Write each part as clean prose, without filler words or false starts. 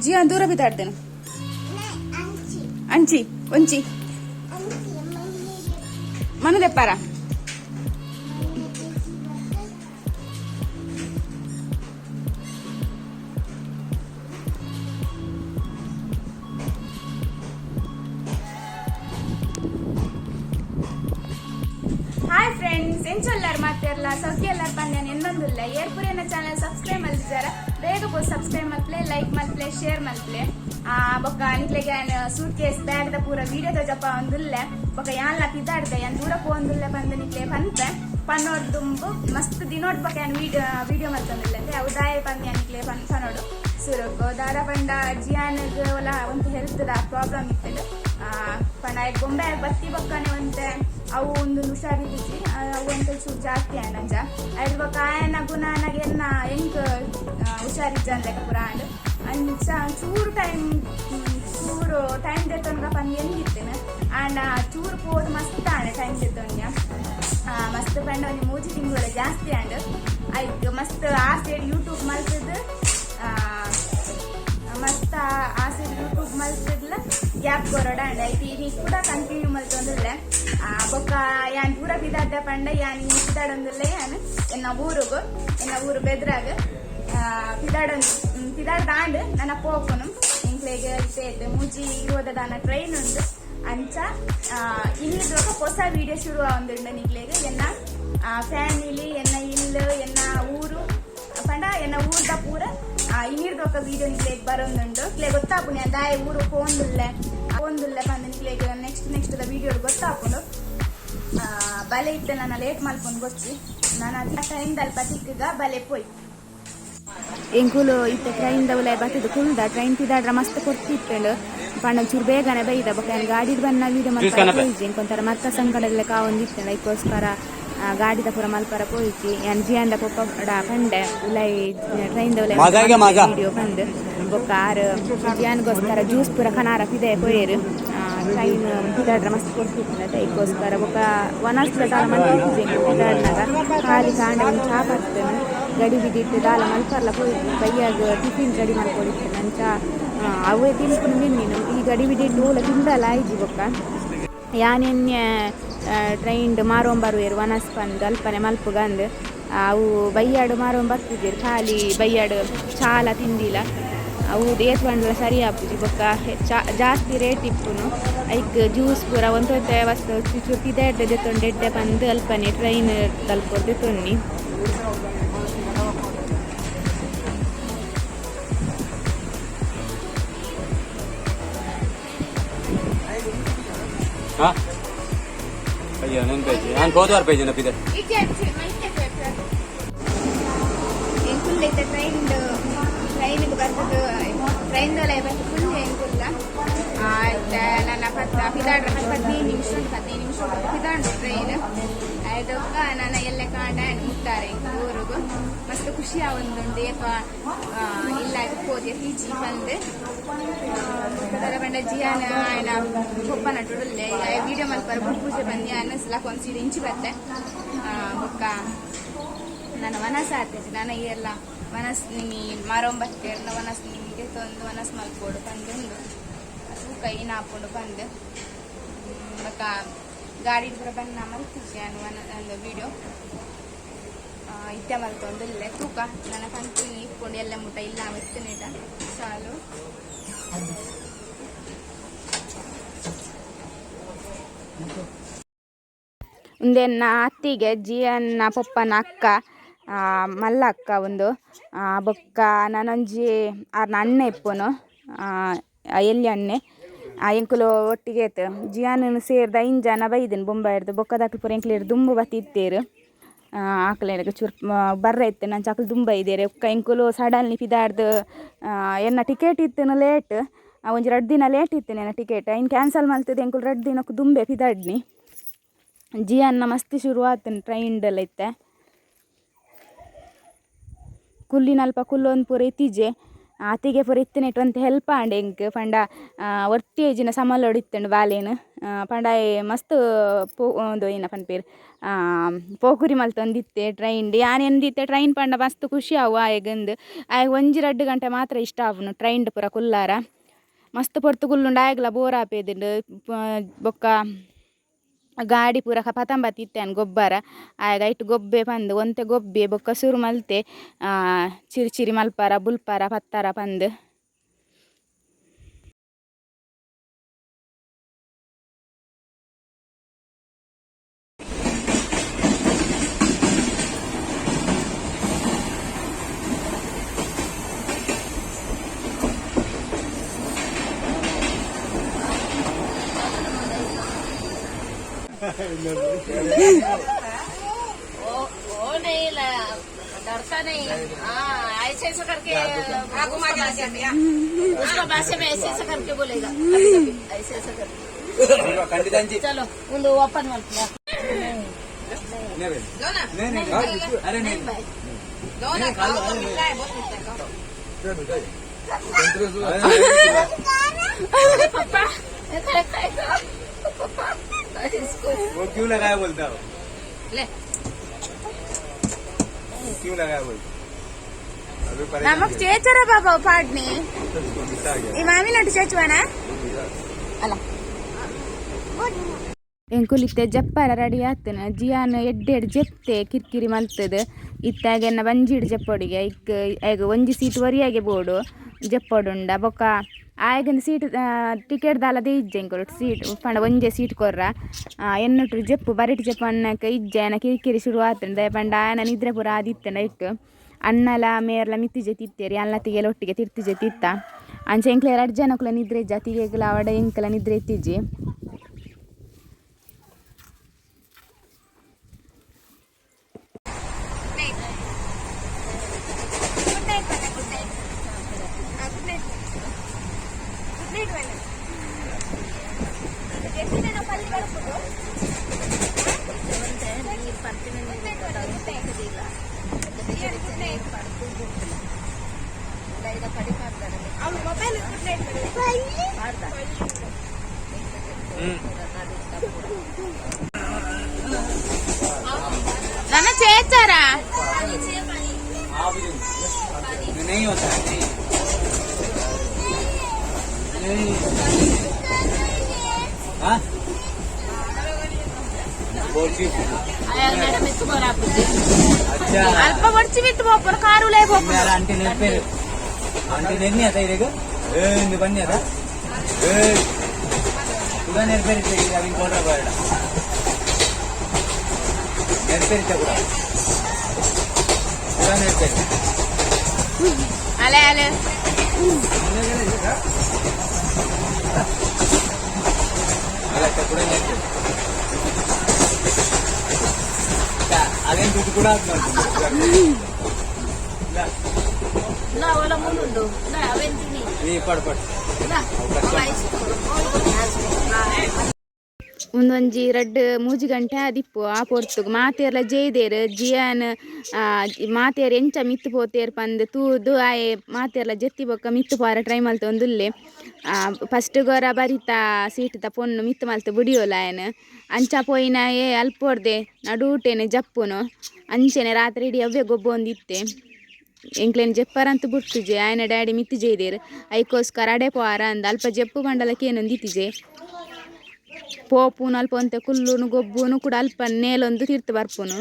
ಜಿಯಾನ್ ದೂರ ಬಿದ್ದಾಡ್ದೇನು ಅಂಚಿ ಒಂಚಿ ಮನದೆಪ್ಪಾರ hi friends ಎಂಚೊಲ್ಲಾರು ಮಾತೆರ್ಲ ಸೌಖ್ಯ ಎಲ್ಲಾರು ಬಂದ್ಯಾನ ಇನ್ನೊಂದಿಲ್ಲ ಏರ್ಪುರಿಯನ್ನ ಚಾನಲ್ ಸಬ್ಸ್ಕ್ರೈಬ್ ಮಲ್ತಿದ್ದಾರೆ ಬೇಗ ಹೋಗಿ ಸಬ್ಸ್ಕ್ರೈಬ್ ಮಲ್ಪ್ಲೆ ಲೈಕ್ ಮಲ್ಪ್ಲೆ ಶೇರ್ ಮಲ್ಪ್ಲೆ ಬೊಕ್ಕ ನಿಕ್ಲೆಗೆ ಸೂಟ್ ಕೇಸ್ ಬ್ಯಾಗ್ದ ಪೂರ ವಿಡಿಯೋದ ಜಪ ಒಂದಿಲ್ಲ ಬೊಕ್ಕ ಯಾನ್ಲ ಪಿದಾಡ್ದೆ ಯಾನ್ ದೂರ ಪೋಂದಿಲ್ಲ ಬಂದು ನಿಕ್ಲೆ ಬಂತೆ ಪನ್ನೋಡ್ ದುಂಬು ಮಸ್ತ್ ದಿನೋಡ್ ಬೊಕ್ಕ ಯಾನ್ ವಿಡಿಯೋ ಮಲ್ತೊಂದಿಲ್ಲ ಅಂದ್ರೆ ಅವು ದಾಯ ಬಂದು ಯಾನಿಕ್ಲೆ ಪನ್ನೋಡು ಸುರುಕು ದಾರ ಪಂಡ ಜಿಯಾನ್ಗ್ ಒಲ ಒಂದು ಹೆಲ್ತ್ ಪ್ರಾಬ್ಲಮ್ ಇತ್ತು ಪಂಡ ಗೊಂಬೆ ಬತ್ತಿ ಬೊಕ್ಕನೆ ಒಂತೆ ಅವು ಒಂದು ಹುಷಾರಿದ್ದಿ ಅವು ಅಂತ ಚೂರು ಜಾಸ್ತಿ ಆನಂಜ ಅದ್ರ ಬೊಕ್ಕ ಆಯನ ಗುಣನಾಗ ಎನ್ನ ಹೆಂಗ್ ಹುಷಾರಿದ್ದ ಪುರ ಅಂಚ ಚೂರು ಟೈಮ್ ದೆತ್ತೊನ್ಗ ಪಂದ್ ಹೆಂಗಿತ್ತೇನೆ ಆಂಡ್ ಚೂರು ಪೋದು ಮಸ್ತ್ ಆಂಡ ಟೈಮ್ ದೆತ್ತೊನ್ಯ ಮಸ್ತ್ ಪಂಡ ಒಂದು 3 ತಿಂಗಳು ಜಾಸ್ತಿ ಆಂಡ್ ಆಯ್ತು ಮಸ್ತ್ ಆ ಸೈಡ್ ಯೂಟ್ಯೂಬ್ ಮಲ್ತದ್ದು ಮಸ್ತ್ ಆ ಸೈಡ್ ಯೂಟ್ಯೂಬ್ ಮಲ್ತದ್ಲ ಗ್ಯಾಪ್ ಕೊರೋಡ ಅಂಡ್ ಐತಿ ಈಗ ಕೂಡ ಕಂಟಿನ್ಯೂ ಮಲ್ತೊಂದಿಲ್ಲ ಬೊಕ್ಕ ಯಾನ್ ಪೂರ ಪಿದಾಡ್ದ ಪಂಡ ಯಾನ್ ಪಿದಾಡೊಂದಿಲ್ಲ ಯಾನ್ ಎನ್ನ ಊರು ಬೆದ್ರಾಗ ಪಿದಾಡ್ದಾಂಡ್ ನನ್ನ ಪೋಪನು ಇಂಕ್ಲೆಗೆ ಇತ್ತೆ ಮೂಜಿ ಇರುವುದ ದಾನ ಟ್ರೈನ್ ಉಂಡು ಅಂಚ ಇನ್ನಿದ್ವಾಗ ಹೊಸ ವಿಡಿಯೋ ಶುರು ಆವೊಂದುಂಡು ನಿಕ್ಲೆಗೆ ಎನ್ನ ಫ್ಯಾಮಿಲಿ ಎನ್ನ ಇಲ್ಲು ಎನ್ನ ಊರು ಪಂಡ ಎನ್ನ ಊರ್ದ ಪೂರ ಇನ್ನಿರ್ದೊಕ್ಕ ವಿಡಿಯೋ ನಿಕ್ಲೆಗೆ ಬರೋಂದುಂಡು ಕ್ಲೇ ಗೊತ್ತಾಪುನಿ ದಾಯ ಊರು ಪೋಂದುಲ್ಲೆ ಪಂದ ನಿಕ್ಲೆಗೆ ನೆಕ್ಸ್ಟ್ ವಿಡಿಯೋ ಗೊತ್ತಾಪುಂಡು ಬಲೆ ಇತ್ತೆ ನನ್ನ ಲೇಟ್ ಮಲ್ಪೊಂದು ಗೊತ್ತಿ ನಾನು ಅದ ಟೈಮ್ದಲ್ಲಿ ಬತಿಕ್ಗ ಬಲೆ ಪೋಯ್ ಎಂಕುಲು ಇತ್ತೆ ಟ್ರೈನ್ ದವಲ ಬತ್ತಿದ್ದು ಕುಲ್ದ ಟ್ರೈನ್ ಪಿದಾಡ್ರ ಮಸ್ತ್ ಕೊಡ್ತಿತ್ತೇಳು ಪಂಡ ಚೂರು ಬೇಗನೆ ಬೈದ ಬೊಕ್ಕ ಗಾಡಿ ಬನ್ನ ವೀಡಿಯೋ ಮಲ್ಪರ ಎಂಕೊಂತರ ಮತ್ತ ಸಂಕಟದಲ್ಲೇ ಕಾವೊಂದಿತ್ತೇಳು ಅದಕ್ಕೋಸ್ಕರ ಗಾಡಿದ ಪೂರ ಮಲ್ಪರ ಪೋಯಿಸಿ ಯಾನ್ ಜಿಯಾಂಡ ಪೊಪ್ಪ ಪಂಡೆ ಉಲೈ ಟ್ರೈನ್ ದವಲ ವಿಡಿಯೋ ಬಂದು ಬೊಕ್ಕ ಆರು ಜಿಯಾನ್ಗೋಸ್ಕರ ಜ್ಯೂಸ್ ಪೂರ ಖನಾರ ಪಿದೆ ಪೋಯೇರು ಟ್ರೈನ್ ಪಿದಾಡ್ರ ಮಸ್ತ್ ಕೊಡ್ತಿತ್ತು ಅದಕ್ಕೋಸ್ಕರ ಬೊಕ್ಕ ವನಸ್ಲ ದಾಲ ಮಲ್ಪಿದ್ದೆ ಪಿದಾಡ್ನಾಗ ಖಾಲಿ ಕಾಂಡ ಒಂದು ಚಾ ಬರ್ತೇನೆ ಗಡಿ ಬಿದ್ದಿಟ್ಟು ದಾಲ ಮಲ್ಪರ್ಲ ಪೋಯಿತ್ತು ಬೈಯಾಗ ಟಿಫಿನ್ ರೆಡಿ ಮಾಡ್ಕೊಡಿತ್ತು ನಂಚ ಅವೇ ತಿನ್ಕೊಂಡು ನಿನ್ನೇನು ಈ ಗಡಿ ಬಿದ್ದಿಟ್ಟು ಓಲ ತಿಂದಲ್ಲ ಆಯ್ಜಿ ಬೊಕ್ಕ ಯಾನೆನ್ನೆ ಟ್ರೈನ್ ಮಾರೋಂಬರುವೇರು ವನಸ್ ಪಂದು ಅಲ್ಪನೆ ಮಲ್ಪುಗಂದು ಅವು ಬೈಯಾಡು ಮಾರೋಂಬರ್ತಿದ್ದೀರು ಖಾಲಿ ಬೈಯಾಡು ಚಾಲ ತಿಂದಿಲ್ಲ ಅವು ಏತ್ ಬಂಡ್ಲ ಸರಿ ಆಪುಜಿ ಬೊಕ್ಕ ಜಾಸ್ತಿ ರೇಟ್ ಇಪ್ಪುನು ಐಕ್ ಜ್ಯೂಸ್ ಪೂರ ಒಂದೊಂದೇ ವಸ್ತು ಚೂರು ಪಿದಾಡ್ದೆ ದೆತ್ತೊಂಡು ಎಡ್ಡೆ ಬಂದು ಅಲ್ಪನೆ ಟ್ರೈನ್ ತಲ್ಪೊಡ್ದು ತೊನ್ನಿ ನಾನು ಗೋದ್ವಾರ ಪೇಜ್ ನಪ್ಪಿದೆ ಟ್ರೈನ್ಗೆ ಬರ್ತದ್ದು ಟ್ರೈನ್ ಬರ್ತದೆ ಫುಲ್ ಹೆಂಗುಲ್ಲ ನನ್ನ ಪಿದಾಡ್ರ 15 ನಿಮಿಷ ಪಿದಾಡು ಟ್ರೈನ್ ಅದಕ್ಕ ನನ್ನ ಎಲ್ಲ ಕಾಂಡ ಮುಟ್ಟಾರೆ ಊರಿಗೂ ಮಸ್ತ್ ಖುಷಿ ಆವೊಂದುಂಡು ಇಲ್ಲ ಹೋದೆ ಟೀಚಿ ಬಂದು ಪಂಡ ಜಿಯಾನ ಆಯ್ನ ಕೊಪ್ಪ ನಟುಡುಲ್ಲೆ ವಿಡಿಯೋ ಮಲ್ಪರ ಪೂಜೆ ಬಂದು ಅನ್ನಿಸ್ಲ ಕೊಂಚ ಇಂಚಿ ಬತ್ತೆ ಬೊಕ್ಕ ನಾನು ವನಸ ಆಗ್ತೈತಿ ನಾನು ಎಲ್ಲ ವನಸ್ ನಿಮಿ ಮಾರೋಂಬತ್ತೆ ವನಸ್ ನಿಮಗೆ ತಂದು ವನಸ್ ಮಲ್ಪೋಡು ಬಂದು ಕೈ ನಾಪುಂಡು ಬಂದು ಬೊಕ್ಕ ಗಾಡಿ ಪೂರ ಬಣ್ಣ ಮಲ್ತಿದ್ದೆ ನಾನು ಒಂದು ವಿಡಿಯೋ ಇತ್ತೆ ಮಲ್ತೊಂದಿಲ್ಲ ತೂಕ ನನ್ನ ಕಂಟಿನ್ಯೂ ಇಟ್ಕೊಂಡು ಎಲ್ಲ ಮುಟ್ಟ ಇಲ್ಲ ಇತ್ತನೇಟ ಸಾಲು ಒಂದೆನ್ನ ಅತ್ತಿಗೆ ಜಿಯನ್ನ ಪಪ್ಪನ ಅಕ್ಕ ಮಲ್ಲ ಅಕ್ಕ ಒಂದು ಬೊಕ್ಕ ನಾನೊಂಜಿ ಆರ್ನ ಅಣ್ಣ ಇಪ್ಪುನು ಎಲ್ಲಿ ಅಣ್ಣೆ ಎಂಕುಲು ಒಟ್ಟಿಗೆ ಆಯ್ತು ಜಿಯಾನನ್ನು ಸೇರಿದ 5 ಜನ ಬೈದನು ಬೊಂಬಾಯಿಡ್ದು ಬೊಕ್ಕದಾಕಲು ಪೂರ ಎಂಕ್ಲೇರು ದುಂಬು ಬತ್ತಿತ್ತೇರು ಆಕಲೇನಕ್ಕೆ ಚೂರು ಬರ್ರ ಇತ್ತು ನಾನು ಚಾಕಲು ದುಂಬ ಇದ್ದೇರೆ ಒಕ್ಕ ಎಂಕುಲು ಸಡನ್ಲಿ ಪಿದಾಡ್ದು ಎನ್ನ ಟಿಕೆಟ್ ಇತ್ತು ಲೇಟ್ ಒಂಜಿ 2 ದಿನ ಲೇಟ್ ಇತ್ತು ನನ್ನ ಟಿಕೆಟ್ ಇನ್ನು ಕ್ಯಾನ್ಸಲ್ ಮಾಡ್ತದೆ ಎಂಕುಲು 2 ದಿನಕ್ಕೆ ದುಂಬೆ ಪಿದಾಡ್ನಿ ಜಿಯಾನ್ನ ಮಸ್ತಿ ಶುರು ಆತನು ಟ್ರೈನ್ಡೆಲ್ಲ ಇತ್ತೆ ಕುಲ್ಲಿನಲ್ಪ ಕುಲ್ಲೊಂದು ಪೂರ ಇತ್ತೀಜೆ ಅತಿಗೆ ಪೂರ ಇತ್ತಿನೆಟ್ಟು ಅಂತ ಹೆಲ್ಪ್ ಆಂಡೆ ಎಂಕ್ ಪಂಡ ಒಟ್ಟೇಜಿನ ಸಮಲೊಡಿತ್ತಂಡು ಬಾಲೇನು ಪಂಡ ಮಸ್ತ್ ಒಂದು ಏನ ಪನ್ಪೇರು ಪೋಕುರಿ ಮಲ್ತೊಂದಿತ್ತೆ ಟ್ರೈನ್ ಯಾನ್ ಎಂದಿತ್ತೆ ಟ್ರೈನ್ ಪಂಡ ಮಸ್ತ್ ಖುಷಿ ಆವು ಆಯಗಂದು ಆಯಗ 1-2 ಗಂಟೆ ಮಾತ್ರ ಇಷ್ಟ ಆವನು ಟ್ರೈನ್ ಪೂರ ಕುಲ್ಲಾರ ಮಸ್ತ್ ಪೊರ್ತು ಕುಲ್ಲುಂಡು ಆಯಗಲ ಬೋರ್ ಆಪೇದುಂಡು ಬೊಕ್ಕ ಗಾಡಿ ಪೂರ ಪತಂಬತ್ತಿ ಇತ್ತೇನು ಗೊಬ್ಬರ ಆಗ ಇಟ್ಟು ಗೊಬ್ಬೆ ಪಂದು ಒಂತೆ ಗೊಬ್ಬೆ ಬೊಕ್ಕ ಸುರು ಮಲ್ತೆ ಚಿರಿ ಚಿರಿ ಮಲ್ಪಾರ ಬುಲ್ಪಾರ ಪತ್ತಾರ ಪಂದು वो नहीं ला डरता नहीं ऐसे ऐसे करके उसका भाषा में ऐसे ऐसे करके बोलेगा ऐसे ऐसे करके चलो उन ओपन मत अरे नहीं पापा वो क्यों लगाया बोलता हो ले क्यों लगाया बोलता ನಮಗ್ ಚೇಚರ ಬಾಬಾ ಪಾಡ್ನಿ ಈ ಮಾಮಿನಟ್ಟು ಚೇಚುವನ ಅಲ್ಲ ಎಂಕುಲಿತ್ತೆ ಜಪ್ಪರ ರೆಡಿ ಆತನ ಜಿಯಾನ್ ಎಡ್ಡೆಡ್ ಜೆಪ್ತೆ ಕಿರ್ಕಿರಿ ಮಲ್ತದ ಇತ್ತಾಗೆನ್ನ ಬಂಜಿಡ್ ಜಪ್ಪೊಡಿಗೆ ಈಗ ಒಂಜಿ ಸೀಟ್ ಒರಿಯಾಗೆ ಬೋಡು ಜಪ್ಪೊಡುಂಡ ಬೊಕ್ಕ ಆಯಗಂದು ಸೀಟ್ ಟಿಕೆಟ್ ದಾಲದೇ ಇಜ್ಜೆ ಇಂಕೊರು ಸೀಟ್ ಪಂಡ ಒಂಜೆ ಸೀಟ್ ಕೊರ್ರ ಎನ್ನೊಟ್ಟು ಜಪ್ಪು ಬರಿಟ್ ಜಪ್ಪು ಅನ್ನಕ್ಕೆ ಇಜ್ಜೆನ ಕಿರಿಕಿರಿ ಶುರು ಆತಂಡ ಪಂಡ ಆಯನ ನಿದ್ರೆ ಪೂರ ಆದಿತ್ತಂಡ ಇಟ್ಟು ಅಣ್ಣಲ ಮೇರ್ಲ ಮಿತ್ತಿಜೆ ತಿತ್ತೇರಿ ಅಲ್ಲ ತಿಗೆಲ ಒಟ್ಟಿಗೆ ತಿರ್ತಿಜೆ ತಿತ್ತ ಅಂಚೆ ಎಂಕ್ಲೆ 2 ಜನಕ್ಕಲ ನಿದ್ರೆ ಇಜ್ಜ ತಿಗೆಗ್ಲ ಅವಡ ಎಂಕಲ ನಿದ್ರೆ ಇತ್ತಿಜ್ಜಿ ನನ್ನ ಚೇಚಾರ नहीं होता है हाँ अच्छा ಅಲ್ಪ ಬರ್ಚಿಬಿಟ್ಟು ಹೋಗ್ಬಾರ ಕಾರು ಲೇ ಹೋಗ್ಬಾರ ಆಂಟಿ ನೆನಪೇರು ಆಂಟಿ ನೆನ್ನೆ ಆತ ಇರೇಗ ಇಂದು ಬನ್ನಿ ಅದ ಕೂಡ ನೆನಪೇರಿತ್ತೆ ಈಗ ಅವಿನ ಕೊಡ್ರ ಬೇಡ ನೆನಪೇರಿತ್ತೆ ಕೂಡ ನೆನಪೇರಿ ಅಲೆ ಅಲೆ ಕೂಡ ನೆನಪೇರಿ ಅದೇನು ದುಡ್ಡು ಕೂಡ ना वाला मुंडू ना अवेंटिनी ನೀ ಪಡ್ ना ಒಂದೊಂಜಿ 2-3 ಗಂಟೆ ಆದಿಪ್ಪು ಆ ಪೊರ್ತುಗು ಮಾತೆರ್ಲ ಜೇದೇರು ಜಿಯಾನ್ ಮಾತೆರ್ ಎಂಚ ಮಿತ್ತು ಪೋತೇರ್ ಪಂದ್ ತೂದು ಆಯೆ ಮಾತೆರ್ಲ ಜೆತ್ತಿ ಬೊಕ್ಕ ಮಿತ್ತು ಪಾರ ಟ್ರೈ ಮಲ್ತು ಒಂದುಲ್ಲೆ ಫಸ್ಟ್ ಗೊರ ಬರಿತಾ ಸೀಟ್ ತ ಪೊನ್ನು ಮಿತ್ತು ಮಲ್ತು ಬುಡಿಯೋಲ ಆಯನ ಅಂಚ ಪೋಯಿನ ಅಲ್ಪೊರ್ದೆ ನಡೂಟೇನೆ ಜಪ್ಪುನು ಅಂಚೆನೆ ರಾತ್ರಿ ಇಡೀ ಅವ್ವೆ ಗೊಬ್ಬೊಂದಿತ್ತೆ ಎಂಕ್ಲೇನು ಜಪ್ಪರಂತ ಬುಟ್ಟುಜೆ ಆಯನ ಡ್ಯಾಡಿ ಮಿತ್ತು ಜೇದೇರು ಐಕೋಸ್ಕರ ಅಡೆ ಪೋವಾರ ಅಂದ ಅಲ್ಪ ಜಪ್ಪು ಬಂಡಲಕ್ಕೆ ಏನೊಂದಿತ್ತಿಜೆ ಪೋಪುನು ಅಲ್ಪ ಒಂತೆ ಕುಲ್ಲುನು ಗೊಬ್ಬುನು ಕೂಡ ಅಲ್ಪ ನೇಲೊಂದು ತೀರ್ತು ಬರ್ಪುನು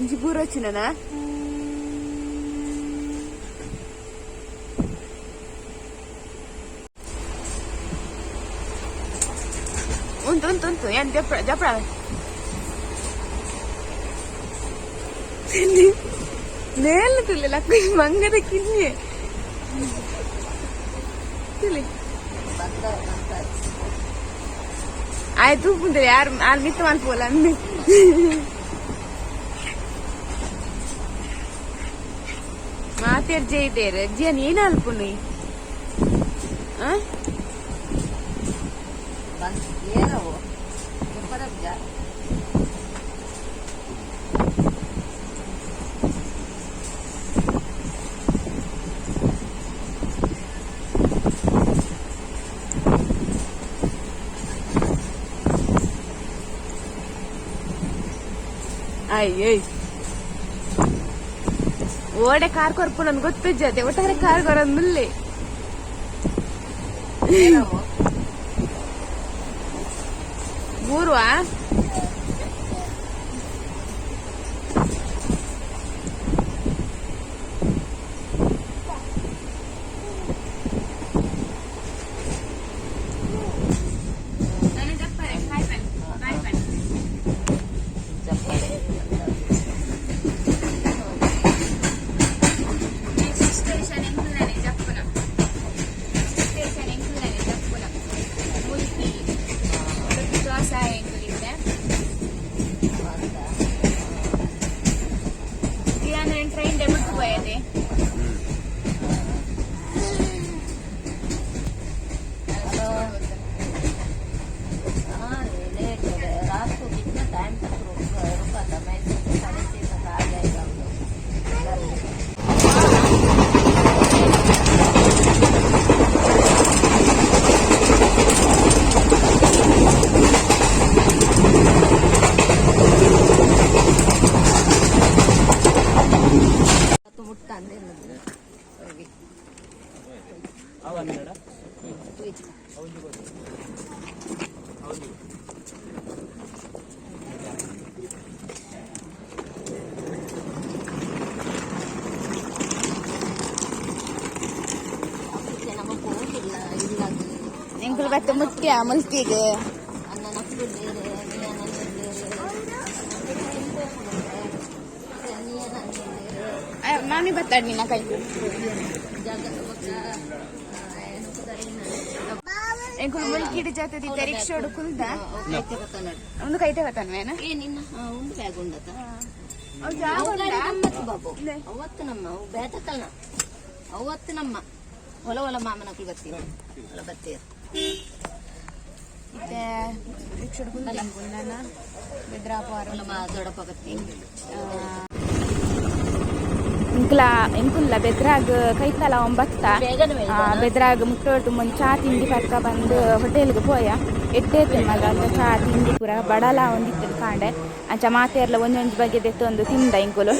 ఇంచి పూర వచ్చిననా ఉంటు ఏం చెప్పరా నేల ತುಳ್ಳಿ ಲಕ್ಕ ಮಂಗದ ಕಿನ್ನೆ ತುಳ್ಳಿ ಆಯ್ತು ಮುಂದೆ ಯಾರು ಮಿತ್ತ ಮಲ್ಪೋಲ್ಲ ಅಂದೆ ಮಾತೇರ್ ಜೈದೇರ್ ಜಿಯನ್ ಏನ ಅಲ್ಪುನಿ ಏನವು ಎಪ್ಪದಕ್ಕ ಅಯ್ಯೋ ಓಡೆ ಕಾರ್ ಕೊರ್ಪು ನನ್ ಗೊತ್ತಿಜ್ಜತೆ ಒಟ್ಟಾರೆ ಕಾರ್ ಕೊರೊಂದುಲ್ಲೆ ಏನವು ಬೂರ್ವಾ ಟ್ರೈನ್ ಡೆಬಿಟ್ പോയതേ रात को कितना टाइम तक रुका था मैं 6:30 तक आ जाएगा हम लोग ಮುಟ್ಟ ಅಂದ್ರೆ ನಮಗೆ ಹೋಗಿಲ್ಲ ಇಲ್ಲ ಎಂಕುಲು ಬತ್ತೆ ಮುಟ್ಟ್ಯಾ ಮುಲ್ತಿಗೆ ಅನ್ನ ನಕ್ಕುಡ್ಡೇರೆ ಮಾಮಿ ಬತ್ತಾಡ್ ನಿನ್ನ ಕೈ ಎಂಕುಲು ಮುಲ್ಕಿಡ್ ಜೊತೆ ರಿಕ್ಷೋಡು ಕುಲ್ದ ಒಂದು ಕೈತೆ ಬತ್ತಾನ್ವೇನ ಏನಿನ್ನ ಒಂದು ಬ್ಯಾಗ್ ಉಂಡತ ಬಾಬು ಅವತ್ತು ನಮ್ಮ ಬೇತಕ್ಕಲ್ನ ಅವತ್ತು ನಮ್ಮ ಹೊಲ ಹೊಲ ಮಾಮನಕ್ಕಳು ಬರ್ತೀವಿ ಹೊಲ ಬರ್ತೀವಿ ಮತ್ತೆ ರಿಕ್ಷೋಡು ಕುಲ್ದ ನಾನು ಬೆದ್ರಾಪಾರ ದೊಡ್ಡಪ್ಪ ಬರ್ತೀವಿ ಎಂಕುಲ್ಲ ಬೆದ್ರಾಗ್ ಕೈತಲ ಒಂಬತ್ತ ಬೆದ್ರಾಗ್ ಮುಟ್ಟೋಡು ಮುಂಚೆ ಚಾ ತಿಂಡಿ ಪಕ್ಕ ಬಂದು ಹೋಟೆಲ್ಗೆ ಪೋಯ ಎಡ್ಡೆ ತಿನ್ನಗ ಅಂತ ಚಾ ತಿಂಡಿ ಪೂರ ಬಡಲ ಒಂದಿತ್ತು ಕಾಂಡೆ ಅಂಚ ಮಾತೆರ್ಲ ಒಂದೊಂದು ಬಗ್ಗೆ ದೆತ್ತೊಂದು ತಿಂದ ಎಂಕುಲು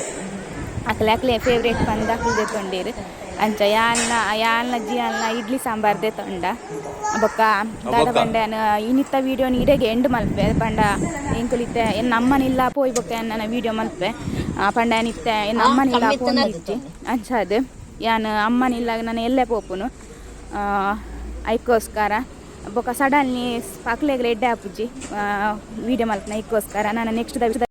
ಅಕ್ಲೆ ಫೇವ್ರೇಟ್ ಬಂದ ಅಕ್ಲು ದೆತ್ತೊಂಡೀರು ಅಂಚ ಯಾಲ್ನ ಜಿಯಾಲ್ನ ಇಡ್ಲಿ ಸಾಂಬಾರ್ ದೆತ್ತೊಂಡ ಬೊಕ್ಕ ದಾದ ಬಂಡೆನ ಇನ್ನಿತ್ತ ವೀಡಿಯೋ ನೀಡೆಗೆ ಎಂಡ್ ಮಲ್ಪೆ ಪಂಡ ಎಂಕುಲಿತ್ತೆ ಎನ್ನ ಅಮ್ಮನಿಲ್ಲ ಪೋಯ್ ಬೊಕ್ಕ ನನ್ನ ವೀಡಿಯೋ ಮಲ್ಪೆ ಪಂಡ ಏನಿತ್ತೆ ಎನ್ನ ಅಮ್ಮನಿಲ್ಲ ಪೋಂದಿಜ್ಜಿ ಅಂಚದು ಯಾನ್ ಅಮ್ಮನಿಲ್ಲ ನಾನು ಎಲ್ಲೇ ಪೋಪುನು ಐಕೋಸ್ಕರ ಬೊಕ್ಕ ಸಡನ್ಲಿ ಪಕ್ಲೆಗ್ಲ ಎಡ್ಡೆ ಆಪುಜಿ ವೀಡಿಯೋ ಮಲ್ಪನ ಐಕೋಸ್ಕರ ನಾನು ನೆಕ್ಸ್ಟ್